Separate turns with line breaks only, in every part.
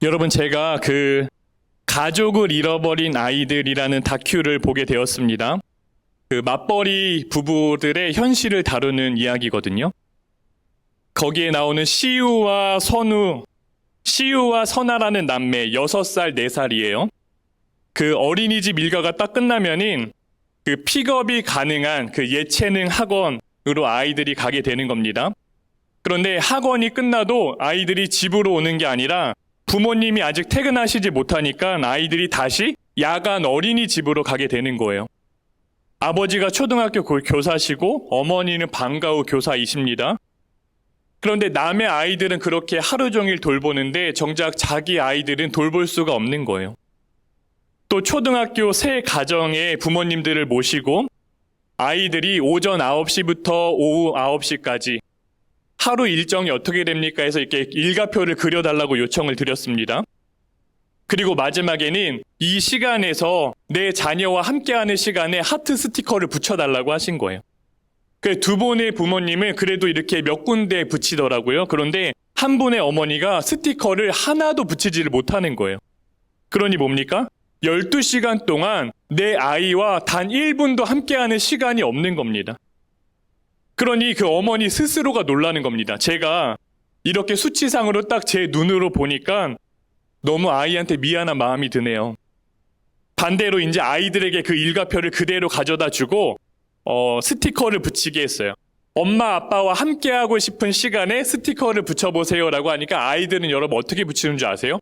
여러분, 제가 가족을 잃어버린 아이들이라는 다큐를 보게 되었습니다. 맞벌이 부부들의 현실을 다루는 이야기거든요. 거기에 나오는 시우와 선아라는 남매 6살, 4살이에요. 어린이집 일과가 딱 끝나면은 픽업이 가능한 예체능 학원으로 아이들이 가게 되는 겁니다. 그런데 학원이 끝나도 아이들이 집으로 오는 게 아니라 부모님이 아직 퇴근하시지 못하니까 아이들이 다시 야간 어린이집으로 가게 되는 거예요. 아버지가 초등학교 교사시고 어머니는 방과 후 교사이십니다. 그런데 남의 아이들은 그렇게 하루 종일 돌보는데 정작 자기 아이들은 돌볼 수가 없는 거예요. 또 초등학교 새 가정의 부모님들을 모시고 아이들이 오전 9시부터 오후 9시까지 하루 일정이 어떻게 됩니까 해서 이렇게 일과표를 그려달라고 요청을 드렸습니다. 그리고 마지막에는 이 시간에서 내 자녀와 함께하는 시간에 하트 스티커를 붙여달라고 하신 거예요. 두 분의 부모님은 그래도 이렇게 몇 군데 붙이더라고요. 그런데 한 분의 어머니가 스티커를 하나도 붙이지를 못하는 거예요. 그러니 뭡니까? 12시간 동안 내 아이와 단 1분도 함께하는 시간이 없는 겁니다. 그러니 어머니 스스로가 놀라는 겁니다. 제가 이렇게 수치상으로 딱 제 눈으로 보니까 너무 아이한테 미안한 마음이 드네요. 반대로 이제 아이들에게 일과표를 그대로 가져다 주고 스티커를 붙이게 했어요. 엄마 아빠와 함께하고 싶은 시간에 스티커를 붙여보세요라고 하니까 아이들은 여러분 어떻게 붙이는 줄 아세요?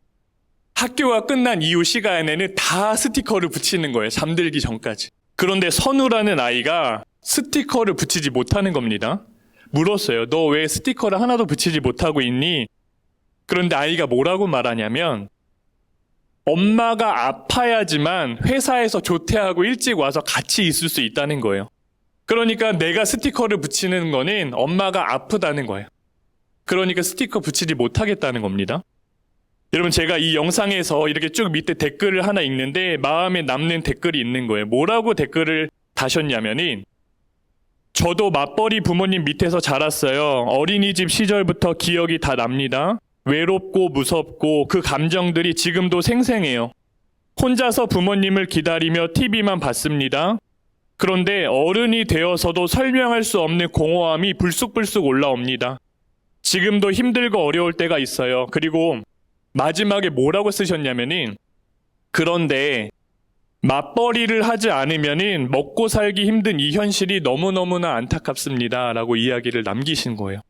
학교가 끝난 이후 시간에는 다 스티커를 붙이는 거예요. 잠들기 전까지. 그런데 선우라는 아이가 스티커를 붙이지 못하는 겁니다. 물었어요. 너 왜 스티커를 하나도 붙이지 못하고 있니? 그런데 아이가 뭐라고 말하냐면 엄마가 아파야지만 회사에서 조퇴하고 일찍 와서 같이 있을 수 있다는 거예요. 그러니까 내가 스티커를 붙이는 거는 엄마가 아프다는 거예요. 그러니까 스티커 붙이지 못하겠다는 겁니다. 여러분, 제가 이 영상에서 이렇게 쭉 밑에 댓글을 하나 읽는데 마음에 남는 댓글이 있는 거예요. 뭐라고 댓글을 다셨냐면은 저도 맞벌이 부모님 밑에서 자랐어요. 어린이집 시절부터 기억이 다 납니다. 외롭고 무섭고 그 감정들이 지금도 생생해요. 혼자서 부모님을 기다리며 TV만 봤습니다. 그런데 어른이 되어서도 설명할 수 없는 공허함이 불쑥불쑥 올라옵니다. 지금도 힘들고 어려울 때가 있어요. 그리고 마지막에 뭐라고 쓰셨냐면은 그런데 맞벌이를 하지 않으면은 먹고 살기 힘든 이 현실이 너무너무나 안타깝습니다. 라고 이야기를 남기신 거예요.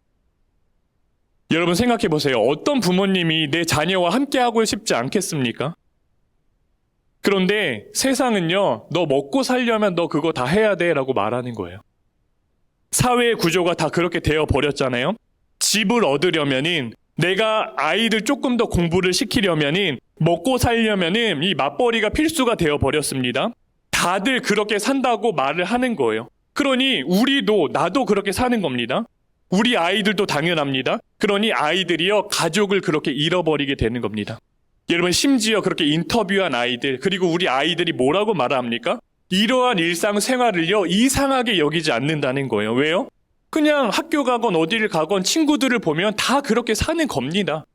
여러분 생각해 보세요. 어떤 부모님이 내 자녀와 함께하고 싶지 않겠습니까? 그런데 세상은요, 너 먹고 살려면 너 그거 다 해야 돼 라고 말하는 거예요. 사회의 구조가 다 그렇게 되어 버렸잖아요. 집을 얻으려면은 내가 아이들 조금 더 공부를 시키려면은 먹고 살려면은 이 맞벌이가 필수가 되어 버렸습니다. 다들 그렇게 산다고 말을 하는 거예요. 그러니 나도 그렇게 사는 겁니다. 우리 아이들도 당연합니다. 그러니 아이들이요, 가족을 그렇게 잃어버리게 되는 겁니다. 여러분, 심지어 그렇게 인터뷰한 아이들, 그리고 우리 아이들이 뭐라고 말합니까? 이러한 일상생활을요, 이상하게 여기지 않는다는 거예요. 왜요? 그냥 학교 가건 어디를 가건 친구들을 보면 다 그렇게 사는 겁니다.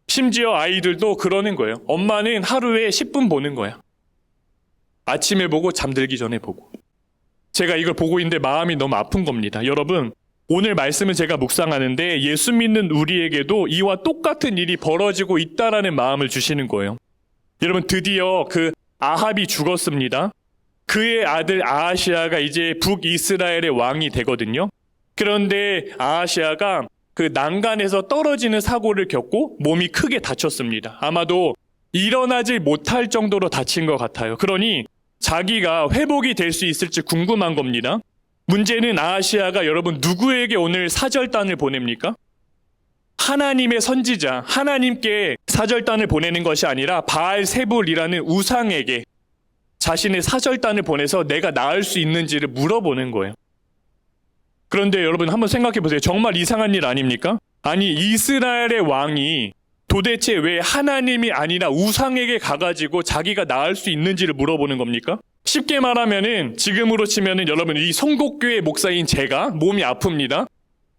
심지어 아이들도 그러는 거예요. 엄마는 하루에 10분 보는 거야. 아침에 보고 잠들기 전에 보고. 제가 이걸 보고 있는데 마음이 너무 아픈 겁니다. 여러분, 오늘 말씀을 제가 묵상하는데 예수 믿는 우리에게도 이와 똑같은 일이 벌어지고 있다라는 마음을 주시는 거예요. 여러분, 드디어 아합이 죽었습니다. 그의 아들 아하시아가 이제 북이스라엘의 왕이 되거든요. 그런데 아하시아가 난간에서 떨어지는 사고를 겪고 몸이 크게 다쳤습니다. 아마도 일어나지 못할 정도로 다친 것 같아요. 그러니 자기가 회복이 될 수 있을지 궁금한 겁니다. 문제는 아하시아가 여러분 누구에게 오늘 사절단을 보냅니까? 하나님의 선지자, 하나님께 사절단을 보내는 것이 아니라 바알세불이라는 우상에게 자신의 사절단을 보내서 내가 나을 수 있는지를 물어보는 거예요. 그런데 여러분 한번 생각해 보세요. 정말 이상한 일 아닙니까? 아니, 이스라엘의 왕이 도대체 왜 하나님이 아니라 우상에게 가가지고 자기가 나을 수 있는지를 물어보는 겁니까? 쉽게 말하면은 지금으로 치면은 여러분 이 성곡교회 목사인 제가 몸이 아픕니다.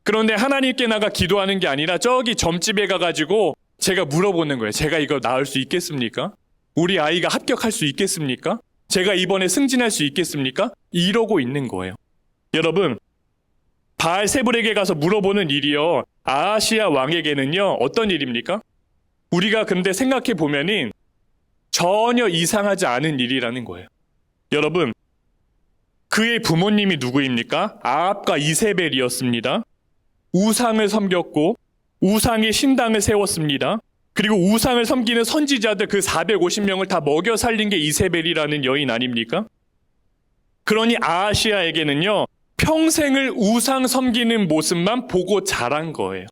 그런데 하나님께 나가 기도하는 게 아니라 저기 점집에 가가지고 제가 물어보는 거예요. 제가 이거 낳을 수 있겠습니까? 우리 아이가 합격할 수 있겠습니까? 제가 이번에 승진할 수 있겠습니까? 이러고 있는 거예요. 여러분, 바알세불에게 가서 물어보는 일이요, 아하시아 왕에게는요, 어떤 일입니까? 우리가 근데 생각해 보면은 전혀 이상하지 않은 일이라는 거예요. 여러분, 그의 부모님이 누구입니까? 아합과 이세벨이었습니다. 우상을 섬겼고 우상의 신당을 세웠습니다. 그리고 우상을 섬기는 선지자들 그 450명을 다 먹여 살린 게 이세벨이라는 여인 아닙니까? 그러니 아하시아에게는요, 평생을 우상 섬기는 모습만 보고 자란 거예요.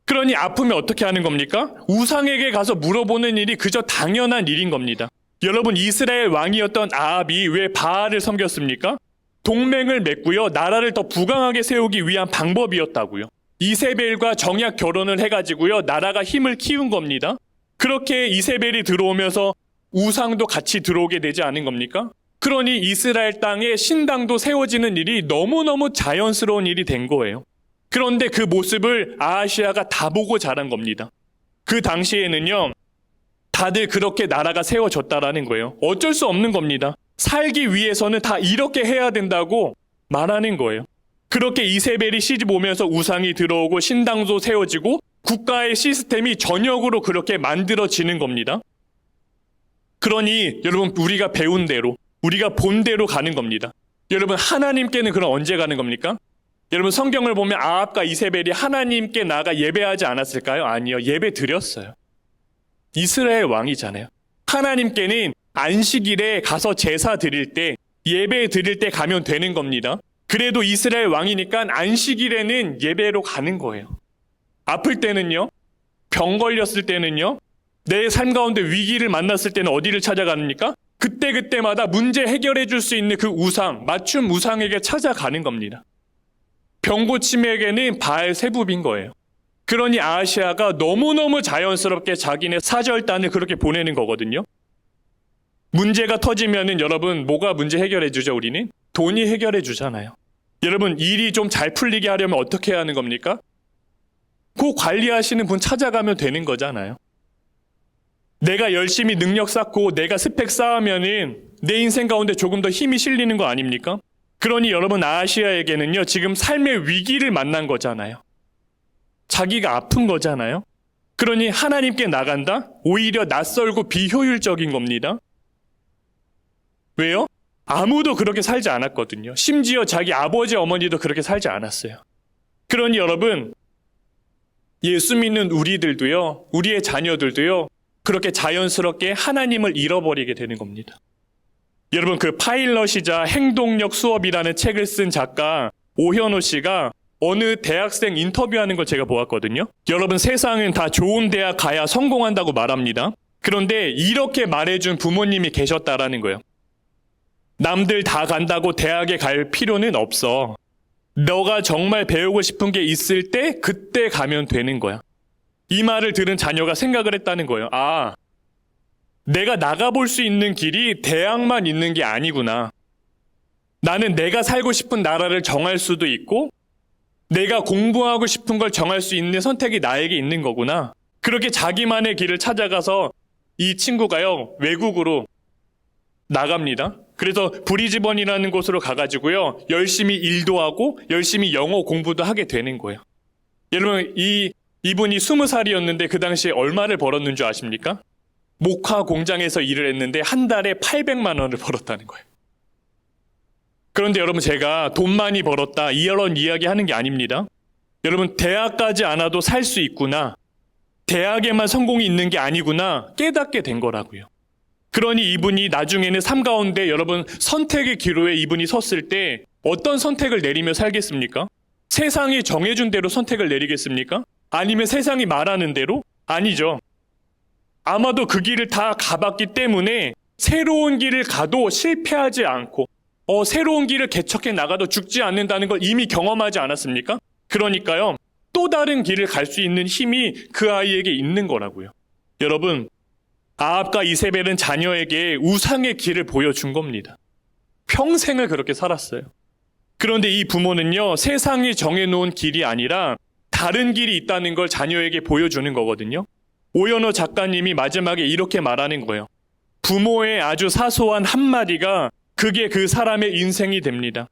그러니 아프면 어떻게 하는 겁니까? 우상에게 가서 물어보는 일이 그저 당연한 일인 겁니다. 여러분, 이스라엘 왕이었던 아합이 왜 바알을 섬겼습니까? 동맹을 맺고요, 나라를 더 부강하게 세우기 위한 방법이었다고요. 이세벨과 정약 결혼을 해가지고요, 나라가 힘을 키운 겁니다. 그렇게 이세벨이 들어오면서 우상도 같이 들어오게 되지 않은 겁니까? 그러니 이스라엘 땅에 신당도 세워지는 일이 너무너무 자연스러운 일이 된 거예요. 그런데 그 모습을 아하시아가 다 보고 자란 겁니다. 그 당시에는요, 다들 그렇게 나라가 세워졌다라는 거예요. 어쩔 수 없는 겁니다. 살기 위해서는 다 이렇게 해야 된다고 말하는 거예요. 그렇게 이세벨이 시집 오면서 우상이 들어오고 신당도 세워지고 국가의 시스템이 전역으로 그렇게 만들어지는 겁니다. 그러니 여러분, 우리가 배운 대로, 우리가 본 대로 가는 겁니다. 여러분, 하나님께는 그럼 언제 가는 겁니까? 여러분, 성경을 보면 아합과 이세벨이 하나님께 나아가 예배하지 않았을까요? 아니요, 예배 드렸어요. 이스라엘 왕이잖아요. 하나님께는 안식일에 가서 제사 드릴 때, 예배 드릴 때 가면 되는 겁니다. 그래도 이스라엘 왕이니까 안식일에는 예배로 가는 거예요. 아플 때는요, 병 걸렸을 때는요, 내 삶 가운데 위기를 만났을 때는 어디를 찾아갑니까? 그때마다 문제 해결해 줄 수 있는 그 우상, 맞춤 우상에게 찾아가는 겁니다. 병 고침에게는 바알세불인 거예요. 그러니 아하시아가 너무너무 자연스럽게 자기네 사절단을 그렇게 보내는 거거든요. 문제가 터지면은 여러분, 뭐가 문제 해결해 주죠? 우리는 돈이 해결해 주잖아요. 여러분, 일이 좀 잘 풀리게 하려면 어떻게 해야 하는 겁니까? 그 관리하시는 분 찾아가면 되는 거잖아요. 내가 열심히 능력 쌓고 내가 스펙 쌓으면은 내 인생 가운데 조금 더 힘이 실리는 거 아닙니까? 그러니 여러분, 아하시아에게는요, 지금 삶의 위기를 만난 거잖아요. 자기가 아픈 거잖아요. 그러니 하나님께 나간다? 오히려 낯설고 비효율적인 겁니다. 왜요? 아무도 그렇게 살지 않았거든요. 심지어 자기 아버지 어머니도 그렇게 살지 않았어요. 그러니 여러분, 예수 믿는 우리들도요, 우리의 자녀들도요, 그렇게 자연스럽게 하나님을 잃어버리게 되는 겁니다. 여러분, 그 파일럿이자 행동력 수업이라는 책을 쓴 작가 오현호 씨가 어느 대학생 인터뷰하는 걸 제가 보았거든요. 여러분, 세상은 다 좋은 대학 가야 성공한다고 말합니다. 그런데 이렇게 말해준 부모님이 계셨다라는 거예요. 남들 다 간다고 대학에 갈 필요는 없어. 너가 정말 배우고 싶은 게 있을 때 그때 가면 되는 거야. 이 말을 들은 자녀가 생각을 했다는 거예요. 아, 내가 나가볼 수 있는 길이 대학만 있는 게 아니구나. 나는 내가 살고 싶은 나라를 정할 수도 있고 내가 공부하고 싶은 걸 정할 수 있는 선택이 나에게 있는 거구나. 그렇게 자기만의 길을 찾아가서 이 친구가요, 외국으로 나갑니다. 그래서 브리즈번이라는 곳으로 가가지고요, 열심히 일도 하고 열심히 영어 공부도 하게 되는 거예요. 여러분, 이분이 20살이었는데 그 당시에 얼마를 벌었는 줄 아십니까? 목화 공장에서 일을 했는데 한 달에 800만 원을 벌었다는 거예요. 그런데 여러분, 제가 돈 많이 벌었다 이런 이야기 하는 게 아닙니다. 여러분, 대학 가지 않아도 살 수 있구나, 대학에만 성공이 있는 게 아니구나 깨닫게 된 거라고요. 그러니 이분이 나중에는 삶 가운데 여러분, 선택의 기로에 이분이 섰을 때 어떤 선택을 내리며 살겠습니까? 세상이 정해준 대로 선택을 내리겠습니까? 아니면 세상이 말하는 대로? 아니죠. 아마도 그 길을 다 가봤기 때문에 새로운 길을 가도 실패하지 않고 새로운 길을 개척해 나가도 죽지 않는다는 걸 이미 경험하지 않았습니까? 그러니까요, 또 다른 길을 갈 수 있는 힘이 그 아이에게 있는 거라고요. 여러분, 아합과 이세벨은 자녀에게 우상의 길을 보여준 겁니다. 평생을 그렇게 살았어요. 그런데 이 부모는요, 세상이 정해놓은 길이 아니라 다른 길이 있다는 걸 자녀에게 보여주는 거거든요. 오연호 작가님이 마지막에 이렇게 말하는 거예요. 부모의 아주 사소한 한마디가 그게 그 사람의 인생이 됩니다.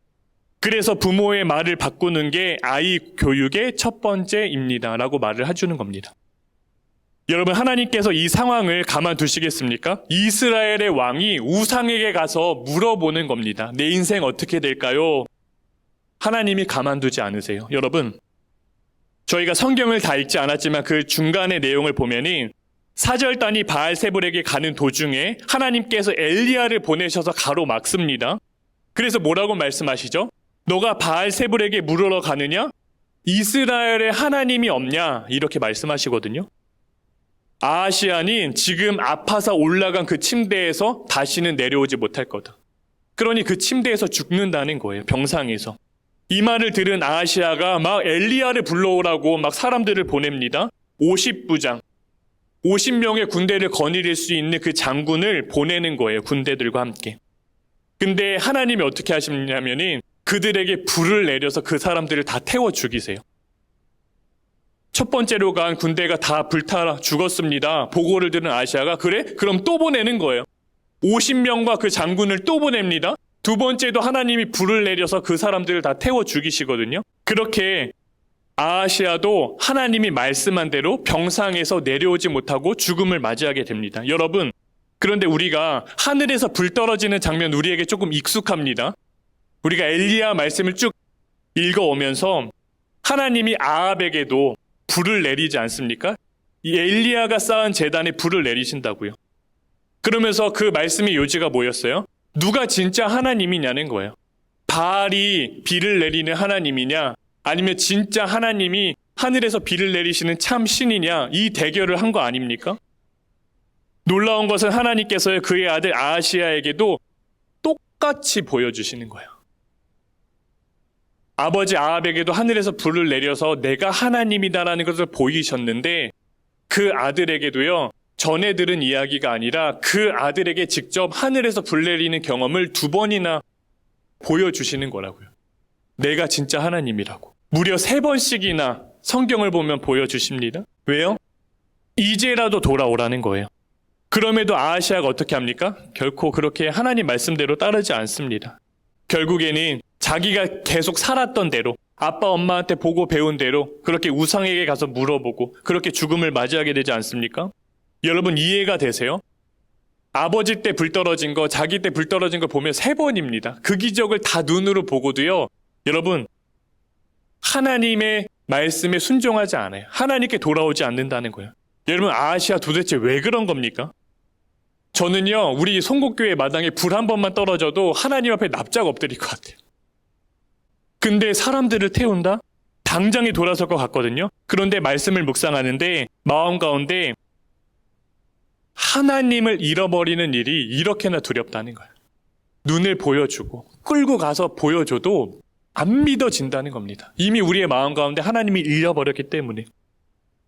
그래서 부모의 말을 바꾸는 게 아이 교육의 첫 번째입니다. 라고 말을 해주는 겁니다. 여러분, 하나님께서 이 상황을 가만두시겠습니까? 이스라엘의 왕이 우상에게 가서 물어보는 겁니다. 내 인생 어떻게 될까요? 하나님이 가만두지 않으세요. 여러분, 저희가 성경을 다 읽지 않았지만 그 중간의 내용을 보면은 사절단이 바알세불에게 가는 도중에 하나님께서 엘리야를 보내셔서 가로막습니다. 그래서 뭐라고 말씀하시죠? 너가 바알세불에게 물으러 가느냐? 이스라엘의 하나님이 없냐? 이렇게 말씀하시거든요. 아하시아는 지금 아파서 올라간 그 침대에서 다시는 내려오지 못할 거다. 그러니 그 침대에서 죽는다는 거예요. 병상에서. 이 말을 들은 아하시아가 막 엘리야를 불러오라고 막 사람들을 보냅니다. 50부장, 50명의 군대를 거느릴 수 있는 그 장군을 보내는 거예요. 군대들과 함께. 근데 하나님이 어떻게 하시냐면은 그들에게 불을 내려서 그 사람들을 다 태워 죽이세요. 첫 번째로 간 군대가 다 불타 죽었습니다. 보고를 들은 아시아가 그래? 그럼 또 보내는 거예요. 50명과 그 장군을 또 보냅니다. 두 번째도 하나님이 불을 내려서 그 사람들을 다 태워 죽이시거든요. 그렇게 아하시아도 하나님이 말씀한 대로 병상에서 내려오지 못하고 죽음을 맞이하게 됩니다. 여러분, 그런데 우리가 하늘에서 불 떨어지는 장면 우리에게 조금 익숙합니다. 우리가 엘리야 말씀을 쭉 읽어오면서 하나님이 아합에게도 불을 내리지 않습니까? 이 엘리야가 쌓은 제단에 불을 내리신다고요. 그러면서 그 말씀의 요지가 뭐였어요? 누가 진짜 하나님이냐는 거예요. 바알이 비를 내리는 하나님이냐, 아니면 진짜 하나님이 하늘에서 비를 내리시는 참 신이냐, 이 대결을 한 거 아닙니까? 놀라운 것은 하나님께서 그의 아들 아하시아에게도 똑같이 보여주시는 거예요. 아버지 아합에게도 하늘에서 불을 내려서 내가 하나님이다라는 것을 보이셨는데 그 아들에게도요, 전에 들은 이야기가 아니라 그 아들에게 직접 하늘에서 불 내리는 경험을 2번이나 보여주시는 거라고요. 내가 진짜 하나님이라고. 무려 3번씩이나 성경을 보면 보여주십니다. 왜요? 이제라도 돌아오라는 거예요. 그럼에도 아하시아가 어떻게 합니까? 결코 그렇게 하나님 말씀대로 따르지 않습니다. 결국에는 자기가 계속 살았던 대로, 아빠 엄마한테 보고 배운 대로 그렇게 우상에게 가서 물어보고 그렇게 죽음을 맞이하게 되지 않습니까? 여러분, 이해가 되세요? 아버지 때 불 떨어진 거, 자기 때 불 떨어진 거 보면 3번입니다. 그 기적을 다 눈으로 보고도요, 여러분, 하나님의 말씀에 순종하지 않아요. 하나님께 돌아오지 않는다는 거예요. 여러분, 아하시아 도대체 왜 그런 겁니까? 저는요, 우리 송곡교회 마당에 불 한 번만 떨어져도 하나님 앞에 납작 엎드릴 것 같아요. 근데 사람들을 태운다? 당장에 돌아설 것 같거든요. 그런데 말씀을 묵상하는데 마음 가운데 하나님을 잃어버리는 일이 이렇게나 두렵다는 거예요. 눈을 보여주고 끌고 가서 보여줘도 안 믿어진다는 겁니다. 이미 우리의 마음 가운데 하나님이 잃어버렸기 때문에.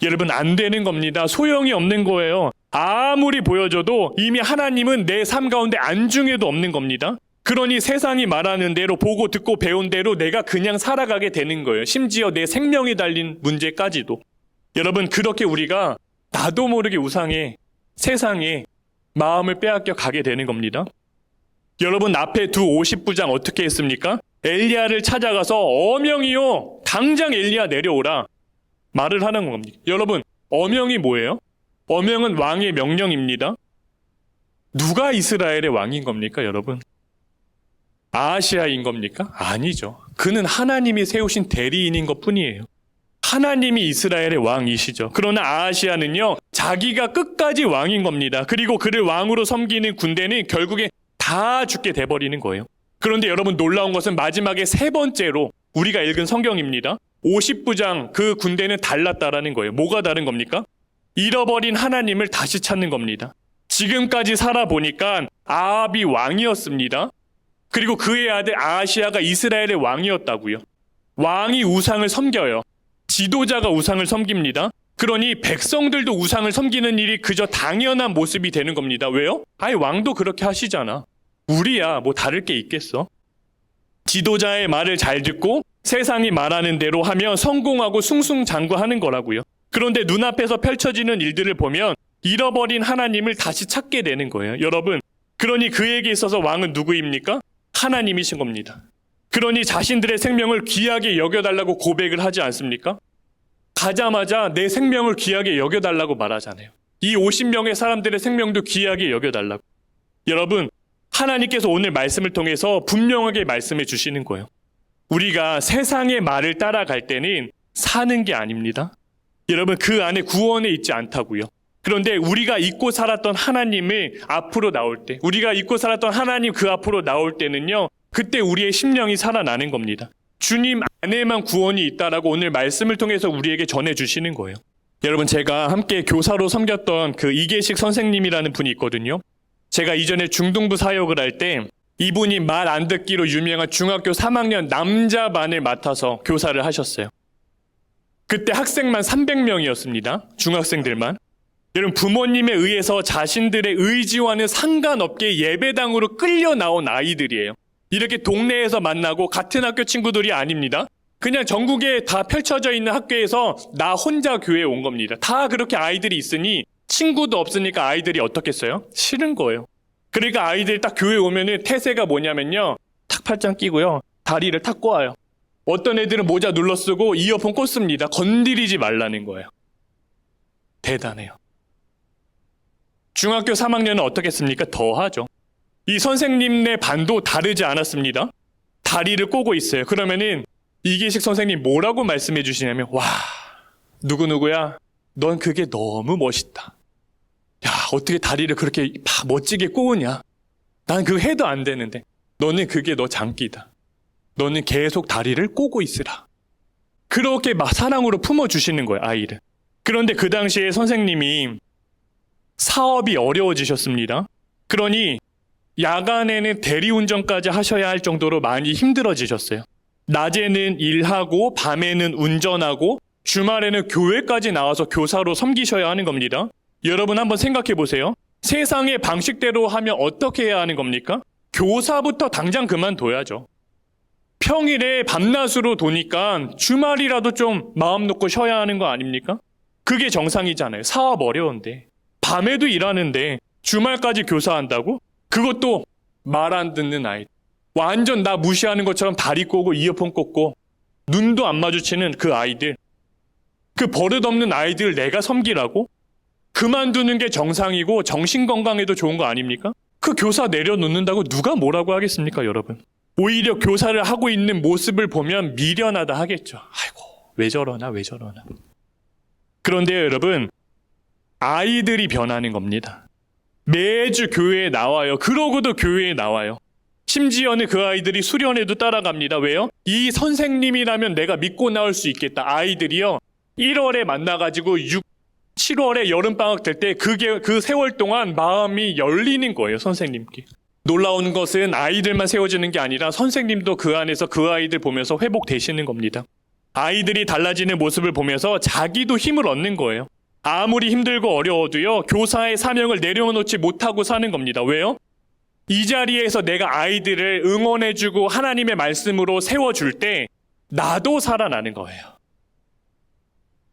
여러분, 안 되는 겁니다. 소용이 없는 거예요. 아무리 보여줘도 이미 하나님은 내 삶 가운데 안중에도 없는 겁니다. 그러니 세상이 말하는 대로 보고 듣고 배운 대로 내가 그냥 살아가게 되는 거예요. 심지어 내 생명이 달린 문제까지도. 여러분, 그렇게 우리가 나도 모르게 우상에, 세상에 마음을 빼앗겨 가게 되는 겁니다. 여러분, 앞에 두 50부장 어떻게 했습니까? 엘리야를 찾아가서 어명이요, 당장 엘리야 내려오라 말을 하는 겁니다. 여러분, 어명이 뭐예요? 어명은 왕의 명령입니다. 누가 이스라엘의 왕인 겁니까, 여러분? 아하시아인 겁니까? 아니죠. 그는 하나님이 세우신 대리인인 것 뿐이에요. 하나님이 이스라엘의 왕이시죠. 그러나 아하시아는요, 자기가 끝까지 왕인 겁니다. 그리고 그를 왕으로 섬기는 군대는 결국에 다 죽게 돼버리는 거예요. 그런데 여러분, 놀라운 것은 마지막에 3번째로 우리가 읽은 성경입니다. 50부장 그 군대는 달랐다라는 거예요. 뭐가 다른 겁니까? 잃어버린 하나님을 다시 찾는 겁니다. 지금까지 살아보니까 아합이 왕이었습니다. 그리고 그의 아들 아하시아가 이스라엘의 왕이었다고요. 왕이 우상을 섬겨요. 지도자가 우상을 섬깁니다. 그러니 백성들도 우상을 섬기는 일이 그저 당연한 모습이 되는 겁니다. 왜요? 아니, 왕도 그렇게 하시잖아. 우리야 뭐 다를 게 있겠어? 지도자의 말을 잘 듣고 세상이 말하는 대로 하면 성공하고 승승장구하는 거라고요. 그런데 눈앞에서 펼쳐지는 일들을 보면 잃어버린 하나님을 다시 찾게 되는 거예요. 여러분, 그러니 그에게 있어서 왕은 누구입니까? 하나님이신 겁니다. 그러니 자신들의 생명을 귀하게 여겨달라고 고백을 하지 않습니까? 가자마자 내 생명을 귀하게 여겨달라고 말하잖아요. 이 50명의 사람들의 생명도 귀하게 여겨달라고. 여러분, 하나님께서 오늘 말씀을 통해서 분명하게 말씀해 주시는 거예요. 우리가 세상의 말을 따라갈 때는 사는 게 아닙니다. 여러분, 그 안에 구원에 있지 않다고요. 그런데 우리가 잊고 살았던 하나님을 앞으로 나올 때, 우리가 잊고 살았던 하나님 그 앞으로 나올 때는요, 그때 우리의 심령이 살아나는 겁니다. 주님 안에만 구원이 있다라고 오늘 말씀을 통해서 우리에게 전해주시는 거예요. 여러분, 제가 함께 교사로 섬겼던 그 이계식 선생님이라는 분이 있거든요. 제가 이전에 중등부 사역을 할 때 이분이 말 안 듣기로 유명한 중학교 3학년 남자반을 맡아서 교사를 하셨어요. 그때 학생만 300명이었습니다. 중학생들만. 여러분, 부모님에 의해서 자신들의 의지와는 상관없게 예배당으로 끌려 나온 아이들이에요. 이렇게 동네에서 만나고 같은 학교 친구들이 아닙니다. 그냥 전국에 다 펼쳐져 있는 학교에서 나 혼자 교회에 온 겁니다. 다 그렇게 아이들이 있으니 친구도 없으니까 아이들이 어떻겠어요? 싫은 거예요. 그러니까 아이들이 딱 교회에 오면은 태세가 뭐냐면요, 탁 팔짱 끼고요, 다리를 탁 꼬아요. 어떤 애들은 모자 눌러 쓰고 이어폰 꽂습니다. 건드리지 말라는 거예요. 대단해요. 중학교 3학년은 어떻겠습니까? 더 하죠. 이 선생님네 반도 다르지 않았습니다. 다리를 꼬고 있어요. 그러면은 이계식 선생님 뭐라고 말씀해 주시냐면, 와, 누구누구야, 넌 그게 너무 멋있다. 야, 어떻게 다리를 그렇게 멋지게 꼬으냐. 난 그거 해도 안 되는데. 너는 그게 너 장기다. 너는 계속 다리를 꼬고 있으라. 그렇게 막 사랑으로 품어주시는 거예요, 아이를. 그런데 그 당시에 선생님이 사업이 어려워지셨습니다. 그러니 야간에는 대리운전까지 하셔야 할 정도로 많이 힘들어지셨어요. 낮에는 일하고 밤에는 운전하고 주말에는 교회까지 나와서 교사로 섬기셔야 하는 겁니다. 여러분 한번 생각해 보세요. 세상의 방식대로 하면 어떻게 해야 하는 겁니까? 교사부터 당장 그만둬야죠. 평일에 밤낮으로 도니까 주말이라도 좀 마음 놓고 쉬어야 하는 거 아닙니까? 그게 정상이잖아요. 사업 어려운데. 밤에도 일하는데 주말까지 교사한다고? 그것도 말 안 듣는 아이. 완전 나 무시하는 것처럼 다리 꼬고 이어폰 꽂고 눈도 안 마주치는 그 아이들. 그 버릇없는 아이들 내가 섬기라고? 그만두는 게 정상이고 정신건강에도 좋은 거 아닙니까? 그 교사 내려놓는다고 누가 뭐라고 하겠습니까, 여러분? 오히려 교사를 하고 있는 모습을 보면 미련하다 하겠죠. 아이고, 왜 저러나. 그런데 여러분, 아이들이 변하는 겁니다. 매주 교회에 나와요. 그러고도 교회에 나와요. 심지어는 그 아이들이 수련회도 따라갑니다. 왜요? 이 선생님이라면 내가 믿고 나올 수 있겠다. 아이들이요, 1월에 만나가지고 7월에 여름방학 될 때 그 세월 동안 마음이 열리는 거예요, 선생님께. 놀라운 것은 아이들만 세워지는 게 아니라 선생님도 그 안에서 그 아이들 보면서 회복되시는 겁니다. 아이들이 달라지는 모습을 보면서 자기도 힘을 얻는 거예요. 아무리 힘들고 어려워도요, 교사의 사명을 내려놓지 못하고 사는 겁니다. 왜요? 이 자리에서 내가 아이들을 응원해주고 하나님의 말씀으로 세워줄 때 나도 살아나는 거예요.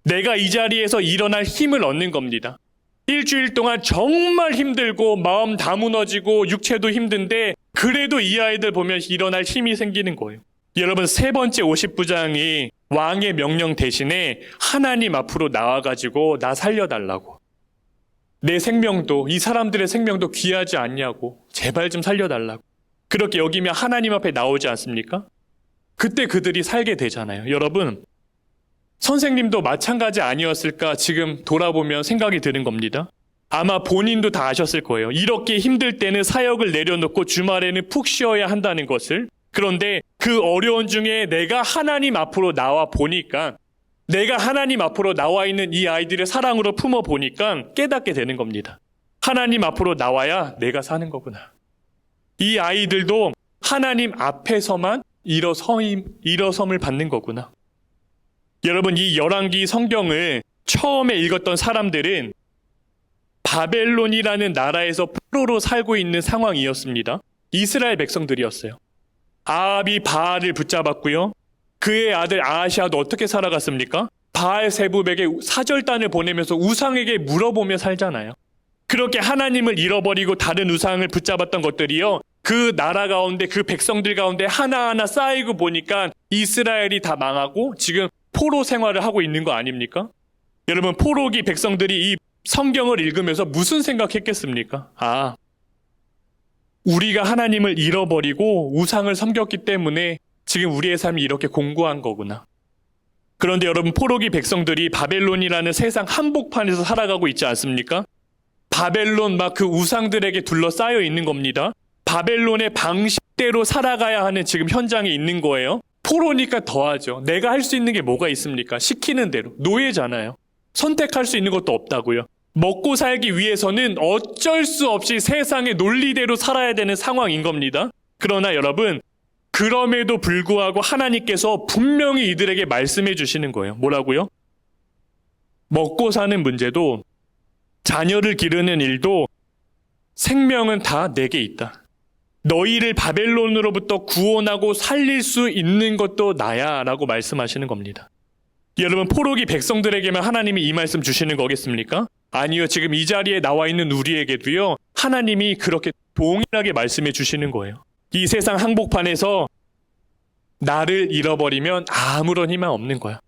내가 이 자리에서 일어날 힘을 얻는 겁니다. 일주일 동안 정말 힘들고 마음 다 무너지고 육체도 힘든데 그래도 이 아이들 보면 일어날 힘이 생기는 거예요. 여러분, 세 번째 50부장이 왕의 명령 대신에 하나님 앞으로 나와가지고 나 살려달라고. 내 생명도, 이 사람들의 생명도 귀하지 않냐고. 제발 좀 살려달라고. 그렇게 여기면 하나님 앞에 나오지 않습니까? 그때 그들이 살게 되잖아요. 여러분, 선생님도 마찬가지 아니었을까 지금 돌아보면 생각이 드는 겁니다. 아마 본인도 다 아셨을 거예요. 이렇게 힘들 때는 사역을 내려놓고 주말에는 푹 쉬어야 한다는 것을. 그런데 그 어려운 중에 내가 하나님 앞으로 나와 보니까, 내가 하나님 앞으로 나와 있는 이 아이들의 사랑으로 품어 보니까 깨닫게 되는 겁니다. 하나님 앞으로 나와야 내가 사는 거구나. 이 아이들도 하나님 앞에서만 일어섬을 받는 거구나. 여러분, 이 열왕기 성경을 처음에 읽었던 사람들은 바벨론이라는 나라에서 포로로 살고 있는 상황이었습니다. 이스라엘 백성들이었어요. 아합이 바알을 붙잡았고요. 그의 아들 아하시아도 어떻게 살아갔습니까? 바알세붑에게 사절단을 보내면서 우상에게 물어보며 살잖아요. 그렇게 하나님을 잃어버리고 다른 우상을 붙잡았던 것들이요, 그 나라 가운데, 그 백성들 가운데 하나하나 쌓이고 보니까 이스라엘이 다 망하고 지금 포로 생활을 하고 있는 거 아닙니까? 여러분, 포로기 백성들이 이 성경을 읽으면서 무슨 생각했겠습니까? 아, 우리가 하나님을 잃어버리고 우상을 섬겼기 때문에 지금 우리의 삶이 이렇게 공고한 거구나. 그런데 여러분, 포로기 백성들이 바벨론이라는 세상 한복판에서 살아가고 있지 않습니까? 바벨론 막 그 우상들에게 둘러싸여 있는 겁니다. 바벨론의 방식대로 살아가야 하는 지금 현장에 있는 거예요. 포로니까 더하죠. 내가 할 수 있는 게 뭐가 있습니까? 시키는 대로. 노예잖아요. 선택할 수 있는 것도 없다고요. 먹고 살기 위해서는 어쩔 수 없이 세상의 논리대로 살아야 되는 상황인 겁니다. 그러나 여러분, 그럼에도 불구하고 하나님께서 분명히 이들에게 말씀해 주시는 거예요. 뭐라고요? 먹고 사는 문제도, 자녀를 기르는 일도, 생명은 다 내게 있다. 너희를 바벨론으로부터 구원하고 살릴 수 있는 것도 나야 라고 말씀하시는 겁니다. 여러분, 포로기 백성들에게만 하나님이 이 말씀 주시는 거겠습니까? 아니요. 지금 이 자리에 나와 있는 우리에게도요, 하나님이 그렇게 동일하게 말씀해 주시는 거예요. 이 세상 항복판에서 나를 잃어버리면 아무런 희망 없는 거야.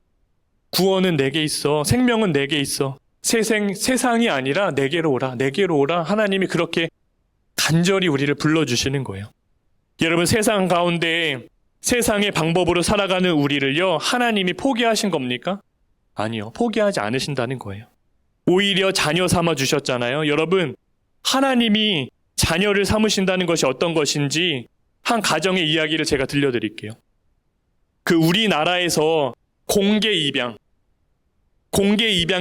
구원은 내게 있어. 생명은 내게 있어. 세상이 아니라 내게로 오라. 내게로 오라. 하나님이 그렇게 간절히 우리를 불러주시는 거예요. 여러분, 세상 가운데 세상의 방법으로 살아가는 우리를요, 하나님이 포기하신 겁니까? 아니요. 포기하지 않으신다는 거예요. 오히려 자녀 삼아 주셨잖아요. 여러분, 하나님이 자녀를 삼으신다는 것이 어떤 것인지 한 가정의 이야기를 제가 들려드릴게요. 그 우리나라에서 공개 입양이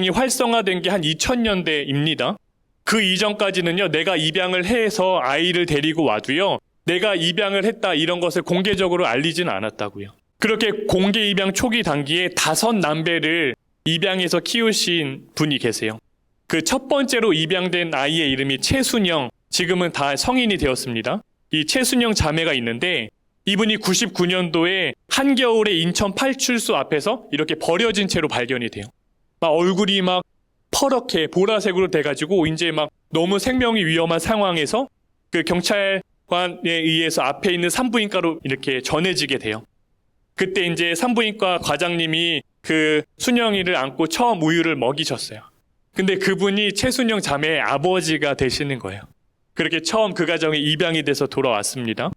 활성화된 게 한 2000년대입니다. 그 이전까지는요, 내가 입양을 해서 아이를 데리고 와도요, 내가 입양을 했다 이런 것을 공개적으로 알리지는 않았다고요. 그렇게 공개 입양 초기 단기에 5남배를 입양해서 키우신 분이 계세요. 그 첫 번째로 입양된 아이의 이름이 최순영, 지금은 다 성인이 되었습니다. 이 최순영 자매가 있는데, 이분이 99년도에 한겨울에 인천 팔출소 앞에서 이렇게 버려진 채로 발견이 돼요. 막 얼굴이 막 퍼렇게 보라색으로 돼가지고 이제 막 너무 생명이 위험한 상황에서 그 경찰관에 의해서 앞에 있는 산부인과로 이렇게 전해지게 돼요. 그때 이제 산부인과 과장님이 그 순영이를 안고 처음 우유를 먹이셨어요. 근데 그분이 최순영 자매의 아버지가 되시는 거예요. 그렇게 처음 그 가정에 입양이 돼서 돌아왔습니다.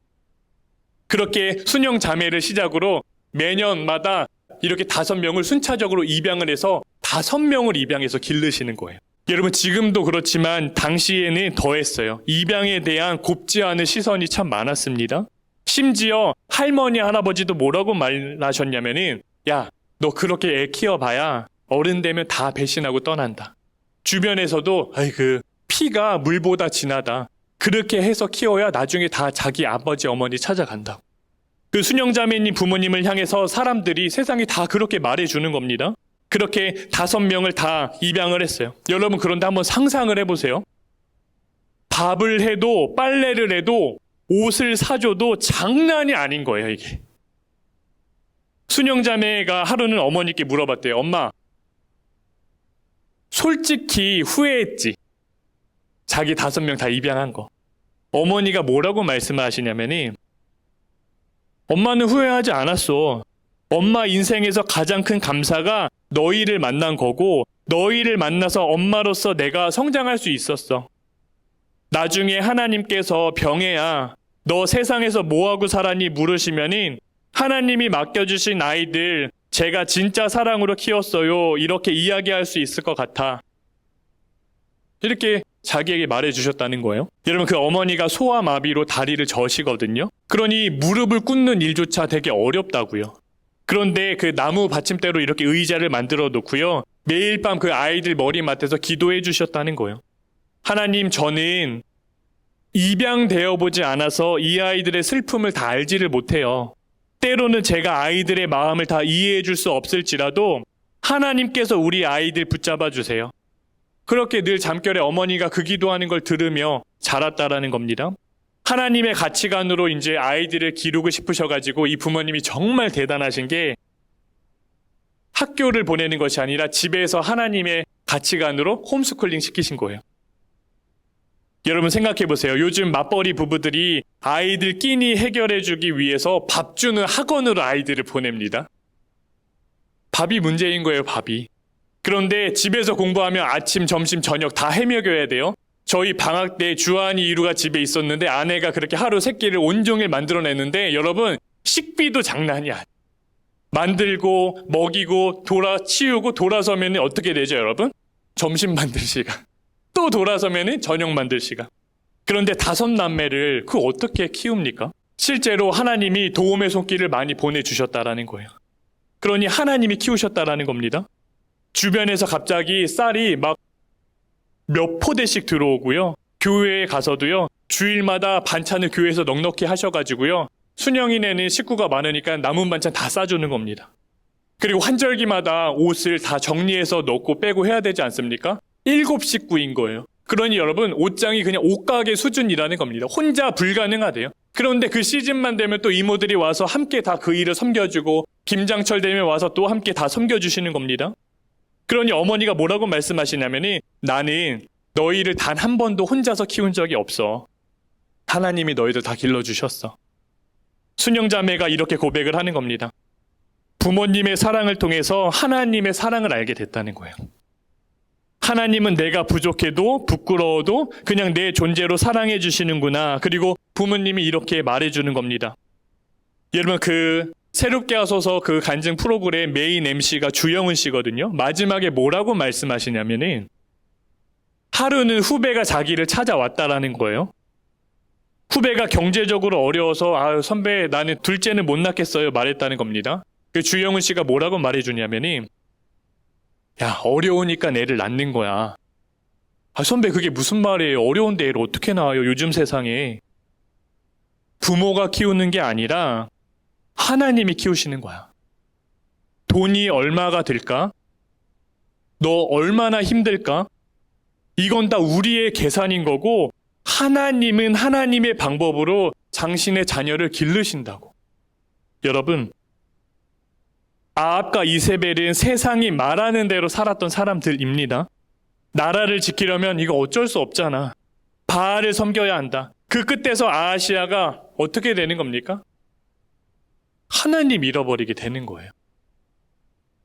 그렇게 순영 자매를 시작으로 매년마다 이렇게 5명을 순차적으로 입양을 해서 5명을 입양해서 기르시는 거예요. 여러분, 지금도 그렇지만 당시에는 더했어요. 입양에 대한 곱지 않은 시선이 참 많았습니다. 심지어 할머니, 할아버지도 뭐라고 말하셨냐면은, 야, 너 그렇게 애 키워봐야 어른 되면 다 배신하고 떠난다. 주변에서도 피가 물보다 진하다. 그렇게 해서 키워야 나중에 다 자기 아버지, 어머니 찾아간다. 그 순영자매님 부모님을 향해서 사람들이, 세상이 다 그렇게 말해주는 겁니다. 그렇게 5명을 다 입양을 했어요. 여러분, 그런데 한번 상상을 해보세요. 밥을 해도, 빨래를 해도, 옷을 사줘도 장난이 아닌 거예요, 이게. 순영자매가 하루는 어머니께 물어봤대요. 엄마, 솔직히 후회했지? 자기 5명 다 입양한 거. 어머니가 뭐라고 말씀하시냐면이, 엄마는 후회하지 않았어. 엄마 인생에서 가장 큰 감사가 너희를 만난 거고, 너희를 만나서 엄마로서 내가 성장할 수 있었어. 나중에 하나님께서 병해야 너 세상에서 뭐하고 살았니 물으시면은 하나님이 맡겨주신 아이들 제가 진짜 사랑으로 키웠어요. 이렇게 이야기할 수 있을 것 같아. 이렇게 자기에게 말해주셨다는 거예요. 여러분, 그 어머니가 소아마비로 다리를 저시거든요. 그러니 무릎을 꿇는 일조차 되게 어렵다고요. 그런데 그 나무 받침대로 이렇게 의자를 만들어 놓고요, 매일 밤 그 아이들 머리맡에서 기도해 주셨다는 거예요. 하나님, 저는 입양되어 보지 않아서 이 아이들의 슬픔을 다 알지를 못해요. 때로는 제가 아이들의 마음을 다 이해해 줄 수 없을지라도 하나님께서 우리 아이들 붙잡아 주세요. 그렇게 늘 잠결에 어머니가 그 기도하는 걸 들으며 자랐다라는 겁니다. 하나님의 가치관으로 이제 아이들을 기르고 싶으셔가지고 이 부모님이 정말 대단하신 게, 학교를 보내는 것이 아니라 집에서 하나님의 가치관으로 홈스쿨링 시키신 거예요. 여러분 생각해 보세요. 요즘 맞벌이 부부들이 아이들 끼니 해결해 주기 위해서 밥 주는 학원으로 아이들을 보냅니다. 밥이 문제인 거예요, 밥이. 그런데 집에서 공부하면 아침, 점심, 저녁 다 해먹여야 돼요. 저희 방학 때 주한이 이루가 집에 있었는데 아내가 그렇게 하루 3끼를 온종일 만들어내는데 여러분 식비도 장난이 아니에요. 만들고 먹이고 치우고 돌아서면 어떻게 되죠, 여러분? 점심 만들 시간. 또 돌아서면 저녁 만들 시간. 그런데 5남매를 어떻게 키웁니까? 실제로 하나님이 도움의 손길을 많이 보내주셨다라는 거예요. 그러니 하나님이 키우셨다라는 겁니다. 주변에서 갑자기 쌀이 막 몇 포대씩 들어오고요. 교회에 가서도요. 주일마다 반찬을 교회에서 넉넉히 하셔가지고요. 순영이네는 식구가 많으니까 남은 반찬 다 싸주는 겁니다. 그리고 환절기마다 옷을 다 정리해서 넣고 빼고 해야 되지 않습니까? 7식구인 거예요. 그러니 여러분 옷장이 그냥 옷가게 수준이라는 겁니다. 혼자 불가능하대요. 그런데 그 시즌만 되면 또 이모들이 와서 함께 다 그 일을 섬겨주고 김장철 되면 와서 또 함께 다 섬겨주시는 겁니다. 그러니 어머니가 뭐라고 말씀하시냐면은 나는 너희를 단 한 번도 혼자서 키운 적이 없어. 하나님이 너희들 다 길러주셨어. 순영자매가 이렇게 고백을 하는 겁니다. 부모님의 사랑을 통해서 하나님의 사랑을 알게 됐다는 거예요. 하나님은 내가 부족해도 부끄러워도 그냥 내 존재로 사랑해 주시는구나. 그리고 부모님이 이렇게 말해주는 겁니다. 여러분 새롭게 하소서 간증 프로그램 메인 MC가 주영은 씨거든요. 마지막에 뭐라고 말씀하시냐면은 하루는 후배가 자기를 찾아왔다라는 거예요. 후배가 경제적으로 어려워서 선배 나는 둘째는 못 낳겠어요 말했다는 겁니다. 그 주영은 씨가 뭐라고 말해주냐면은 야 어려우니까 애를 낳는 거야. 선배 그게 무슨 말이에요. 어려운데 애를 어떻게 낳아요 요즘 세상에. 부모가 키우는 게 아니라 하나님이 키우시는 거야. 돈이 얼마가 들까? 너 얼마나 힘들까? 이건 다 우리의 계산인 거고 하나님은 하나님의 방법으로 당신의 자녀를 기르신다고. 여러분 아합과 이세벨은 세상이 말하는 대로 살았던 사람들입니다. 나라를 지키려면 이거 어쩔 수 없잖아. 바알을 섬겨야 한다. 그 끝에서 아하시아가 어떻게 되는 겁니까? 하나님 잃어버리게 되는 거예요.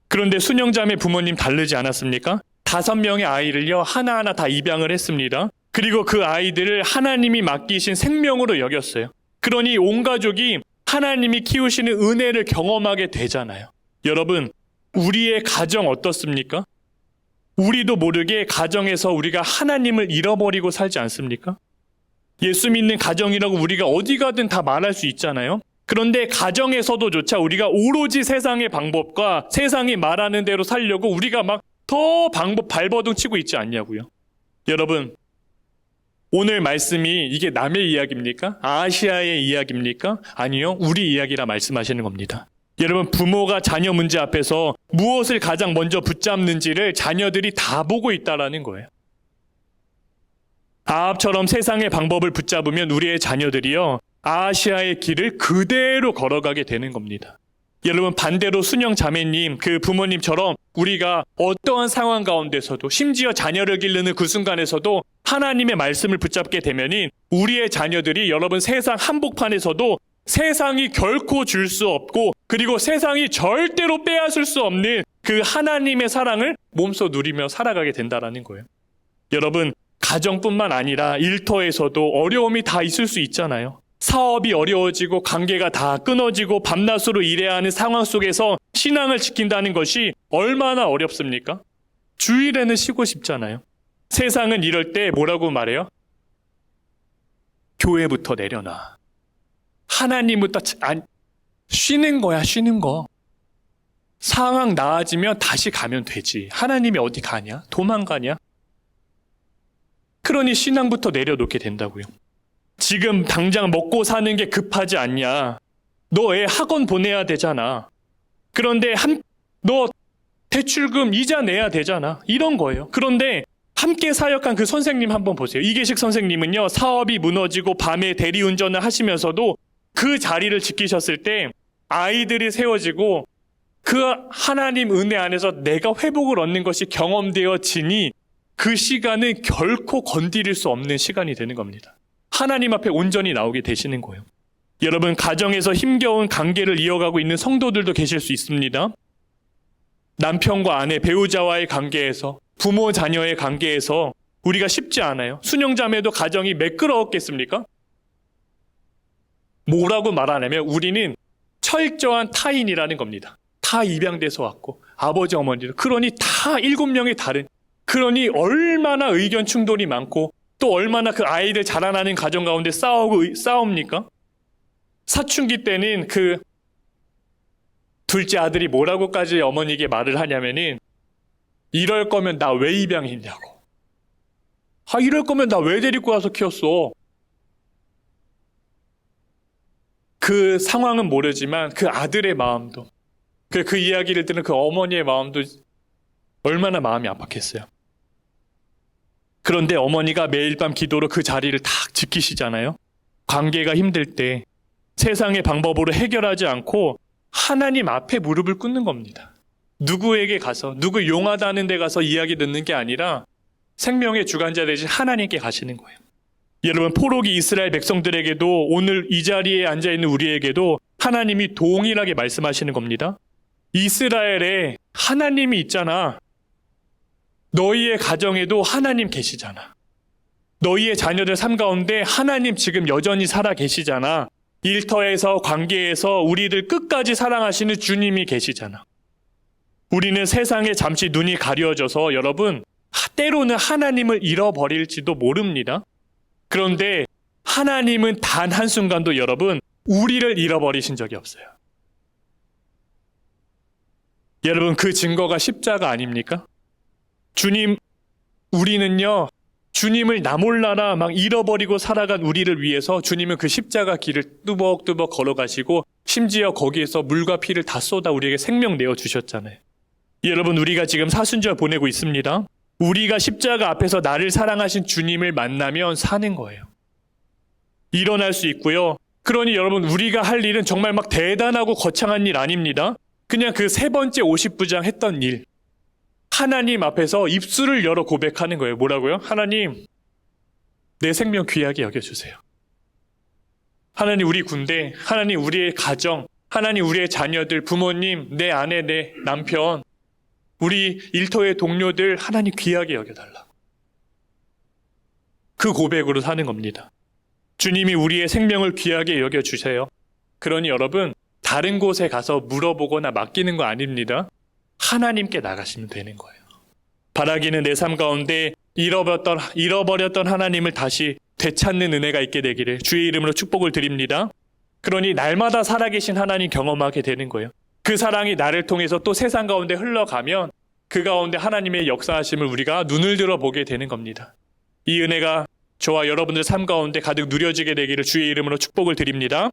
그런데 순영자매 부모님 다르지 않았습니까? 5명의 아이를요 하나하나 다 입양을 했습니다. 그리고 그 아이들을 하나님이 맡기신 생명으로 여겼어요. 그러니 온 가족이 하나님이 키우시는 은혜를 경험하게 되잖아요. 여러분 우리의 가정 어떻습니까? 우리도 모르게 가정에서 우리가 하나님을 잃어버리고 살지 않습니까? 예수 믿는 가정이라고 우리가 어디 가든 다 말할 수 있잖아요. 그런데 가정에서도조차 우리가 오로지 세상의 방법과 세상이 말하는 대로 살려고 우리가 막 더 발버둥 치고 있지 않냐고요. 여러분 오늘 말씀이 이게 남의 이야기입니까? 아시아의 이야기입니까? 아니요. 우리 이야기라 말씀하시는 겁니다. 여러분 부모가 자녀 문제 앞에서 무엇을 가장 먼저 붙잡는지를 자녀들이 다 보고 있다라는 거예요. 아합처럼 세상의 방법을 붙잡으면 우리의 자녀들이요 아시아의 길을 그대로 걸어가게 되는 겁니다. 여러분 반대로 순영 자매님 그 부모님처럼 우리가 어떠한 상황 가운데서도 심지어 자녀를 기르는 그 순간에서도 하나님의 말씀을 붙잡게 되면은 우리의 자녀들이 여러분 세상 한복판에서도 세상이 결코 줄 수 없고 그리고 세상이 절대로 빼앗을 수 없는 그 하나님의 사랑을 몸소 누리며 살아가게 된다라는 거예요. 여러분 가정뿐만 아니라 일터에서도 어려움이 다 있을 수 있잖아요. 사업이 어려워지고 관계가 다 끊어지고 밤낮으로 일해야 하는 상황 속에서 신앙을 지킨다는 것이 얼마나 어렵습니까? 주일에는 쉬고 싶잖아요. 세상은 이럴 때 뭐라고 말해요? 교회부터 내려놔. 하나님부터 쉬는 거야, 쉬는 거. 상황 나아지면 다시 가면 되지. 하나님이 어디 가냐? 도망가냐? 그러니 신앙부터 내려놓게 된다고요. 지금 당장 먹고 사는 게 급하지 않냐? 너 애 학원 보내야 되잖아. 그런데 너 대출금 이자 내야 되잖아. 이런 거예요. 그런데 함께 사역한 그 선생님 한번 보세요. 이계식 선생님은요, 사업이 무너지고 밤에 대리운전을 하시면서도 그 자리를 지키셨을 때 아이들이 세워지고 그 하나님 은혜 안에서 내가 회복을 얻는 것이 경험되어지니 그 시간은 결코 건드릴 수 없는 시간이 되는 겁니다. 하나님 앞에 온전히 나오게 되시는 거예요. 여러분, 가정에서 힘겨운 관계를 이어가고 있는 성도들도 계실 수 있습니다. 남편과 아내, 배우자와의 관계에서, 부모, 자녀의 관계에서 우리가 쉽지 않아요. 순영자매도 가정이 매끄러웠겠습니까? 뭐라고 말하냐면 우리는 철저한 타인이라는 겁니다. 다 입양돼서 왔고 아버지, 어머니도 그러니 다 7명이 다른, 그러니 얼마나 의견 충돌이 많고 또 얼마나 그 아이들 자라나는 가정 가운데 싸웁니까? 사춘기 때는 그 둘째 아들이 뭐라고까지 어머니에게 말을 하냐면은 이럴 거면 나 왜 입양했냐고. 이럴 거면 나 왜 데리고 와서 키웠어. 그 상황은 모르지만 그 아들의 마음도, 그 이야기를 들은 그 어머니의 마음도 얼마나 마음이 아팠겠어요. 그런데 어머니가 매일 밤 기도로 그 자리를 딱 지키시잖아요. 관계가 힘들 때 세상의 방법으로 해결하지 않고 하나님 앞에 무릎을 꿇는 겁니다. 누구에게 가서, 누구 용하다는 데 가서 이야기 듣는 게 아니라 생명의 주관자 되신 하나님께 가시는 거예요. 여러분, 포로기 이스라엘 백성들에게도 오늘 이 자리에 앉아있는 우리에게도 하나님이 동일하게 말씀하시는 겁니다. 이스라엘에 하나님이 있잖아. 너희의 가정에도 하나님 계시잖아. 너희의 자녀들 삶 가운데 하나님 지금 여전히 살아 계시잖아. 일터에서, 관계에서 우리를 끝까지 사랑하시는 주님이 계시잖아. 우리는 세상에 잠시 눈이 가려져서 여러분, 때로는 하나님을 잃어버릴지도 모릅니다. 그런데 하나님은 단 한순간도 여러분, 우리를 잃어버리신 적이 없어요. 여러분, 그 증거가 십자가 아닙니까? 주님, 우리는요, 주님을 나 몰라라 막 잃어버리고 살아간 우리를 위해서 주님은 그 십자가 길을 뚜벅뚜벅 걸어가시고 심지어 거기에서 물과 피를 다 쏟아 우리에게 생명 내어주셨잖아요. 여러분, 우리가 지금 사순절 보내고 있습니다. 우리가 십자가 앞에서 나를 사랑하신 주님을 만나면 사는 거예요. 일어날 수 있고요. 그러니 여러분, 우리가 할 일은 정말 막 대단하고 거창한 일 아닙니다. 그냥 그 세 번째 50부장 했던 일. 하나님 앞에서 입술을 열어 고백하는 거예요. 뭐라고요? 하나님, 내 생명 귀하게 여겨주세요. 하나님, 우리 군대, 하나님, 우리의 가정, 하나님, 우리의 자녀들, 부모님, 내 아내, 내 남편, 우리 일터의 동료들 하나님 귀하게 여겨달라고. 그 고백으로 사는 겁니다. 주님이 우리의 생명을 귀하게 여겨주세요. 그러니 여러분, 다른 곳에 가서 물어보거나 맡기는 거 아닙니다. 하나님께 나가시면 되는 거예요. 바라기는 내 삶 가운데 잃어버렸던 하나님을 다시 되찾는 은혜가 있게 되기를 주의 이름으로 축복을 드립니다. 그러니 날마다 살아계신 하나님 경험하게 되는 거예요. 그 사랑이 나를 통해서 또 세상 가운데 흘러가면 그 가운데 하나님의 역사하심을 우리가 눈을 들어보게 되는 겁니다. 이 은혜가 저와 여러분들 삶 가운데 가득 누려지게 되기를 주의 이름으로 축복을 드립니다.